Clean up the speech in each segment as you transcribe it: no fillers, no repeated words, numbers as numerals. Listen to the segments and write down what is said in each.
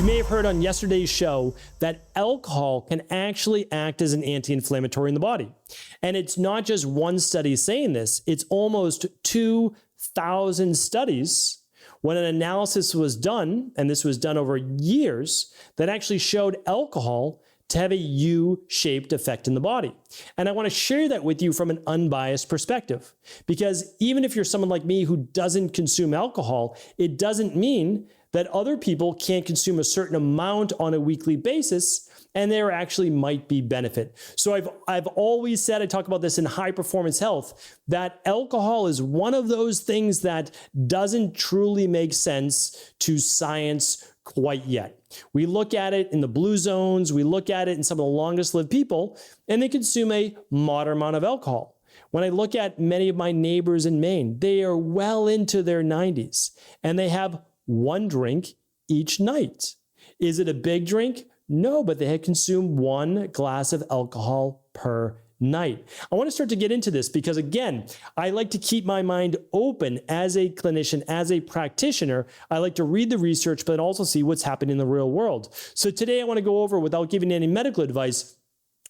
You may have heard on yesterday's show that alcohol can actually act as an anti-inflammatory in the body. And it's not just one study saying this, it's almost 2,000 studies when an analysis was done, and this was done over years, that actually showed alcohol to have a U-shaped effect in the body. And I want to share that with you from an unbiased perspective, because even if you're someone like me who doesn't consume alcohol, it doesn't mean that other people can't consume a certain amount on a weekly basis, and there actually might be benefit. So I've always said, I talk about this in high performance health, that alcohol is one of those things that doesn't truly make sense to science quite yet. We look at it in the blue zones, we look at it in some of the longest lived people, and they consume a moderate amount of alcohol. When I look at many of my neighbors in Maine, they are well into their 90s, and they have one drink each night. Is it a big drink? No, but they had consumed one glass of alcohol per night. I want to start to get into this because, again, I like to keep my mind open as a clinician, as a practitioner. I like to read the research, but also see what's happening in the real world. So today I want to go over, without giving any medical advice,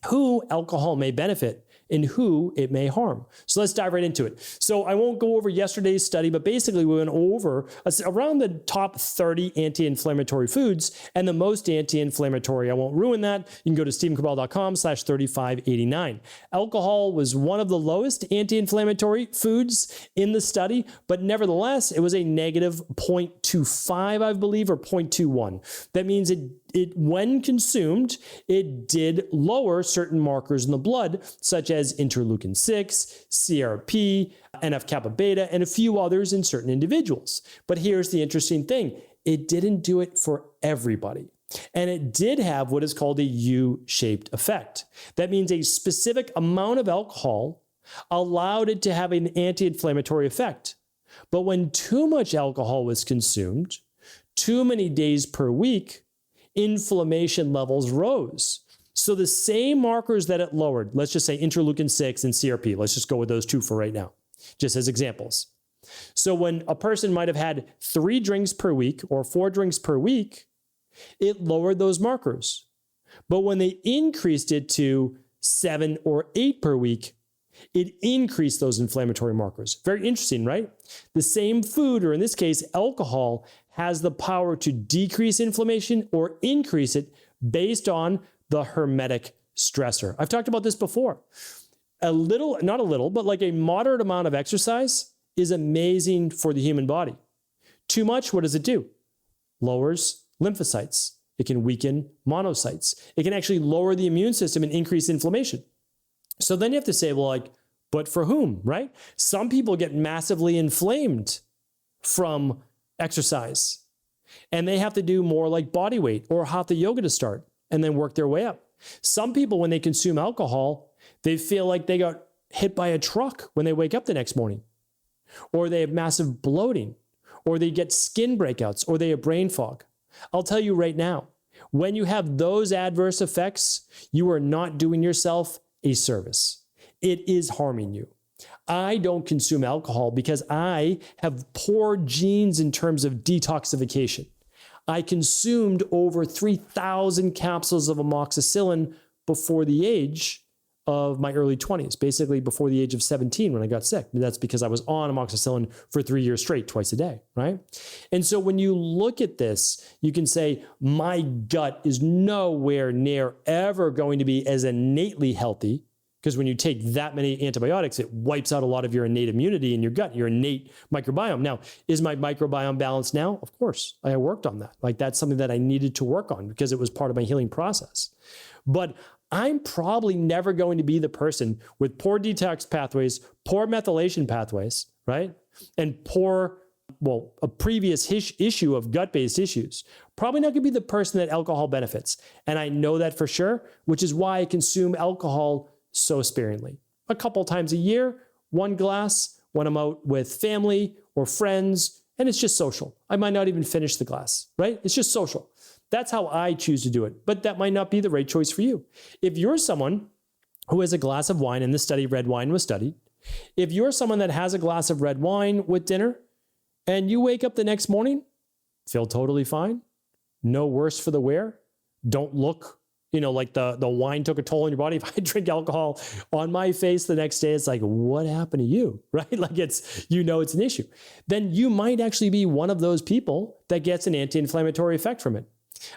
who alcohol may benefit and who it may harm. So let's dive right into it. So I won't go over yesterday's study, but basically we went over around the top 30 anti-inflammatory foods and the most anti-inflammatory. I won't ruin that. You can go to stephencabral.com/3589. Alcohol was one of the lowest anti-inflammatory foods in the study, but nevertheless, it was a negative 0.25, I believe, or 0.21. That means it when consumed, it did lower certain markers in the blood, such as interleukin-6, CRP, NF-kappa beta, and a few others in certain individuals. But here's the interesting thing. It didn't do it for everybody. And it did have what is called a U-shaped effect. That means a specific amount of alcohol allowed it to have an anti-inflammatory effect. But when too much alcohol was consumed, too many days per week, inflammation levels rose. So the same markers that it lowered, let's just say interleukin-6 and CRP, let's just go with those two for right now, just as examples. So when a person might have had 3 drinks per week or 4 drinks per week, it lowered those markers. But when they increased it to 7 or 8 per week, it increased those inflammatory markers. Very interesting, right? The same food, or in this case, alcohol, has the power to decrease inflammation or increase it based on the hermetic stressor. I've talked about this before. A little, not a little, but like a moderate amount of exercise is amazing for the human body. Too much, what does it do? Lowers lymphocytes. It can weaken monocytes. It can actually lower the immune system and increase inflammation. So then you have to say, well, like, but for whom, right? Some people get massively inflamed from exercise, and they have to do more like body weight or hatha yoga to start and then work their way up. Some people, when they consume alcohol, they feel like they got hit by a truck when they wake up the next morning, or they have massive bloating, or they get skin breakouts, or they have brain fog. I'll tell you right now, when you have those adverse effects, you are not doing yourself a service. It is harming you. I don't consume alcohol because I have poor genes in terms of detoxification. I consumed over 3,000 capsules of amoxicillin before the age of my early 20s, basically before the age of 17 when I got sick. That's because I was on amoxicillin for 3 years straight, twice a day, right? And so when you look at this, you can say, my gut is nowhere near ever going to be as innately healthy, because when you take that many antibiotics, it wipes out a lot of your innate immunity in your gut, your innate microbiome. Now, is my microbiome balanced now? Of course, I worked on that. Like, that's something that I needed to work on because it was part of my healing process. But I'm probably never going to be the person with poor detox pathways, poor methylation pathways, right? And poor, well, a previous issue of gut-based issues. Probably not going to be the person that alcohol benefits. And I know that for sure, which is why I consume alcohol so sparingly. A couple times a year, 1 glass when I'm out with family or friends, and it's just social. I might not even finish the glass, right? It's just social. That's how I choose to do it, but that might not be the right choice for you. If you're someone who has a glass of wine, in this study, red wine was studied, if you're someone that has a glass of red wine with dinner and you wake up the next morning, feel totally fine, no worse for the wear. Don't look, like the wine took a toll on your body. If I drink alcohol on my face the next day, it's like, what happened to you, right? Like it's an issue. Then you might actually be one of those people that gets an anti-inflammatory effect from it.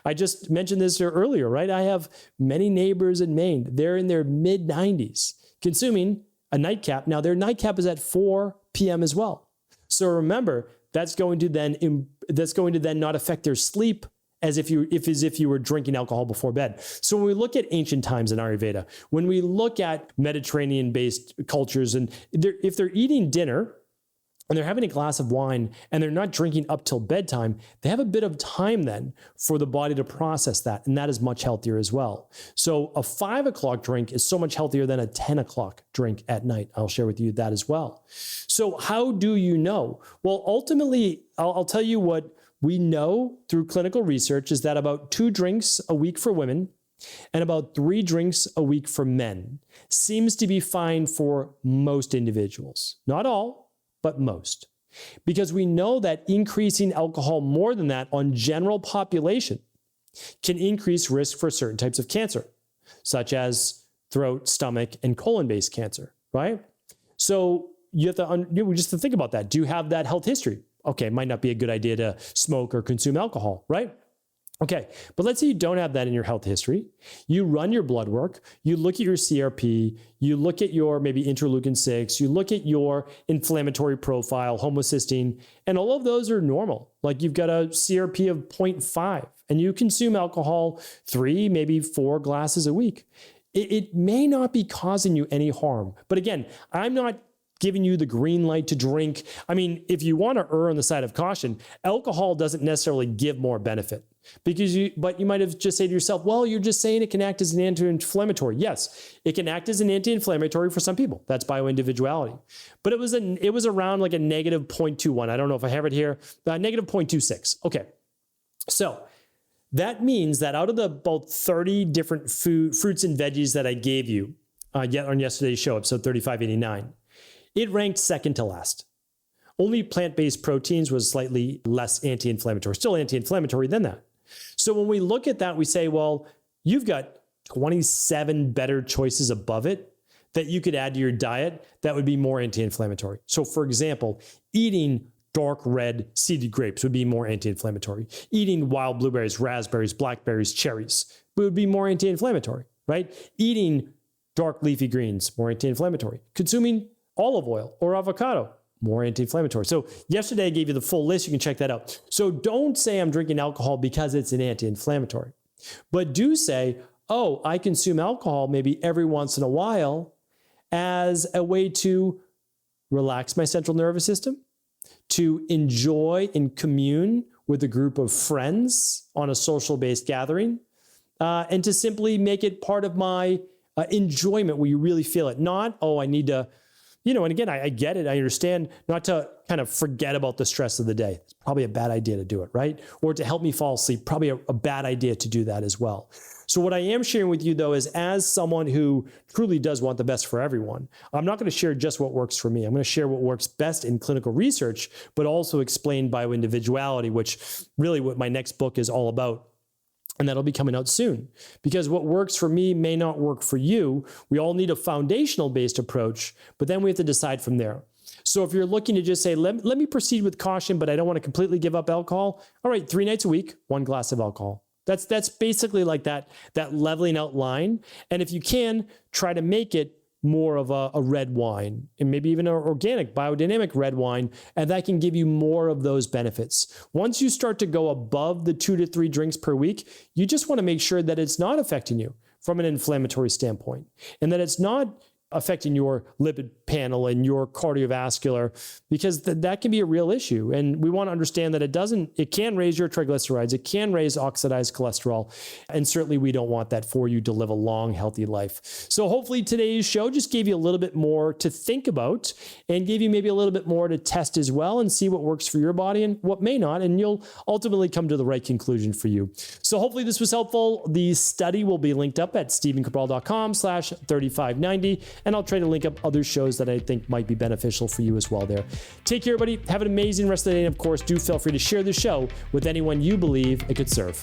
I just mentioned this earlier, right? I have many neighbors in Maine. They're in their mid 90s consuming a nightcap. Now their nightcap is at 4 p.m. as well. So remember, that's going to then not affect their sleep as if you were drinking alcohol before bed. So when we look at ancient times in Ayurveda, when we look at Mediterranean-based cultures, and if they're eating dinner and they're having a glass of wine and they're not drinking up till bedtime, they have a bit of time then for the body to process that, and that is much healthier as well. So a 5 o'clock drink is so much healthier than a 10 o'clock drink at night. I'll share with you that as well. So how do you know? Well, ultimately, I'll tell you what we know through clinical research is that about 2 drinks a week for women and about 3 drinks a week for men seems to be fine for most individuals. Not all, but most. Because we know that increasing alcohol more than that on general population can increase risk for certain types of cancer, such as throat, stomach, and colon-based cancer, right? So you have to think about that. Do you have that health history? Okay, it might not be a good idea to smoke or consume alcohol, right? Okay, but let's say you don't have that in your health history. You run your blood work, you look at your CRP, you look at your maybe interleukin-6, you look at your inflammatory profile, homocysteine, and all of those are normal. Like you've got a CRP of 0.5 and you consume alcohol 3, maybe 4 glasses a week. It may not be causing you any harm. But again, I'm not giving you the green light to drink. I mean, if you want to err on the side of caution, alcohol doesn't necessarily give more benefit but you might have just said to yourself, well, you're just saying it can act as an anti-inflammatory. Yes, it can act as an anti-inflammatory for some people. That's bio-individuality. But it was around like a negative 0.21. I don't know if I have it here, negative 0.26. Okay. So that means that out of the about 30 different fruits and veggies that I gave you on yesterday's show, episode 3589, it ranked second to last. Only plant-based proteins was slightly less anti-inflammatory, still anti-inflammatory than that. So when we look at that, we say, well, you've got 27 better choices above it that you could add to your diet that would be more anti-inflammatory. So for example, eating dark red seeded grapes would be more anti-inflammatory. Eating wild blueberries, raspberries, blackberries, cherries would be more anti-inflammatory, right? Eating dark leafy greens, more anti-inflammatory. Consuming olive oil or avocado, more anti-inflammatory. So yesterday I gave you the full list. You can check that out. So don't say I'm drinking alcohol because it's an anti-inflammatory, but do say, oh, I consume alcohol maybe every once in a while as a way to relax my central nervous system, to enjoy and commune with a group of friends on a social-based gathering, and to simply make it part of my enjoyment where you really feel it. Not, oh, I need to, and again, I get it. I understand not to kind of forget about the stress of the day. It's probably a bad idea to do it, right? Or to help me fall asleep, probably a bad idea to do that as well. So what I am sharing with you, though, is as someone who truly does want the best for everyone, I'm not going to share just what works for me. I'm going to share what works best in clinical research, but also explain bio-individuality, which really what my next book is all about. And that'll be coming out soon, because what works for me may not work for you. We all need a foundational based approach, but then we have to decide from there. So if you're looking to just say, let me proceed with caution, but I don't want to completely give up alcohol. All right, 3 nights a week, 1 glass of alcohol. That's basically like that leveling out line. And if you can, try to make it more of a red wine, and maybe even an organic biodynamic red wine, and that can give you more of those benefits. Once you start to go above the 2 to 3 drinks per week, you just want to make sure that it's not affecting you from an inflammatory standpoint, and that it's not affecting your lipid panel and your cardiovascular, because that can be a real issue. And we want to understand that it can raise your triglycerides, it can raise oxidized cholesterol, and certainly we don't want that for you to live a long, healthy life. So hopefully today's show just gave you a little bit more to think about and gave you maybe a little bit more to test as well and see what works for your body and what may not, and you'll ultimately come to the right conclusion for you. So hopefully this was helpful. The study will be linked up at stephencabral.com/3590. and I'll try to link up other shows that I think might be beneficial for you as well there. Take care, everybody. Have an amazing rest of the day. And of course, do feel free to share the show with anyone you believe it could serve.